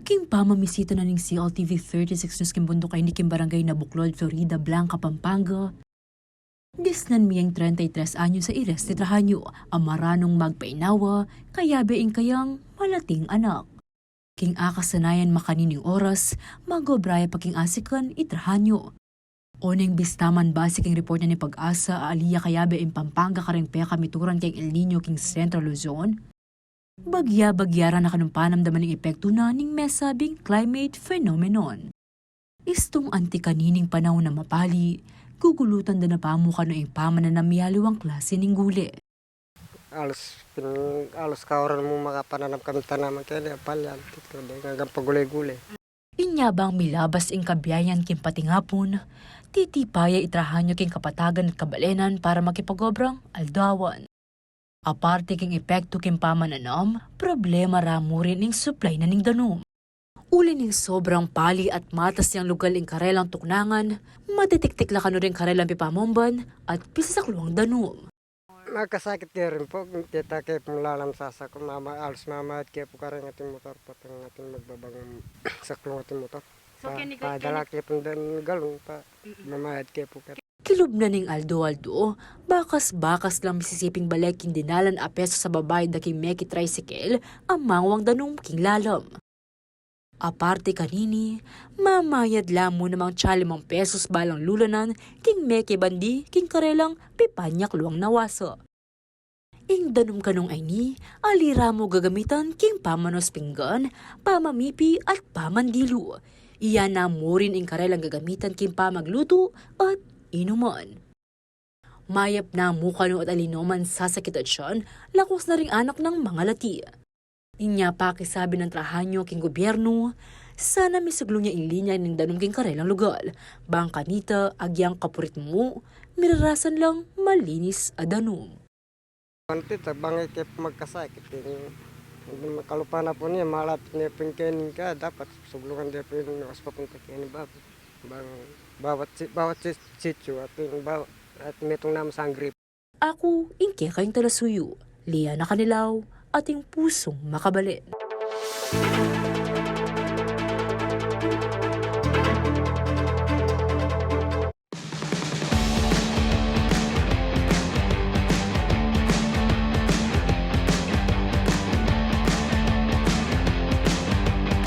King pamamisita na ning CLTV 36 News kimbundok kay ni Kim Barangay na Buklod, Florida Blanca, Pampanga. Disnan miyang 33 anyo sa ires titrahanyo, amaranong magpainawa, kaya being kayang malating anak. King akasanayan makanining oras, magobraya pagking asikan itrahanyo. Oneng bistaman base king report na ni Pag-asa, aaliya kayabe in Pampanga kareng peka kamituran kay El Nino king Central Luzon. Bagya-bagyara na kanumpanam daman ng epekto na ning mesabing climate phenomenon. Istong anti-kanining panahon na mapali, gugulutan da na pamuka no ing pamanan na miyaliwang klase ning guli. Alos kaoran mo makapananam kami tanaman kaya di apalyan. Hanggang pagulay-gulay. Inyabang milabas ing kabiyayan king patingapon, titipaya itrahanyo king kapatagan at kabalenan para makipagobrang aldawan. Aparte king epekto king pamananam, problema ramo rin ing supply na ning danom. Uli ning sobrang pali at matas niyang lugal ing karelang tuknangan, matitik-tik la kano rin karelang pipamomban at pisasakluang danom. Magkasakit kaya rin po, kita kayo pong lalamsasa ko, alos mamayad kayo po karang ating motor, patang ating magbabangang saklong ating motor. Padala kayo pong galong, mamayad kayo po karang. Kilob na ning aldo-aldo, bakas-bakas lang misisiping balik king dinalan a peso sa babayad na king meki tricycle ang mangwang danong king lalam. Aparte kanini, mamayad lang mo namang 5 pesos balang lulanan king meki bandi king karelang pipanyak luwang nawasa. Ing danom kanong ay ni, alira mo gagamitan king pamanos pinggan, pamamipi at pamandilo. Iyan na mo rin ing karelang gagamitan king pamagluto at inuman. Mayap na mukano at alinoman sasakit at siyan, lakos na ring anak ng mga lati. Inya pa kisabi ng trahanyo king gobyerno, sana misuglong niya ilinya ng danong king karelang lugal. Bang kanita, agyang kapurit mo, mirarasan lang malinis a danom. Antita, bangay kayo magkasakit. Makalupa na po niya, malapit niya po yung ka, dapat suglungan niya po yung nakas papunta kayo ni Babo. Bawat sityo at metong naman sa grip. Ako, ingke kayong talasuyo, liya na kanilaw, ating pusong makabalin.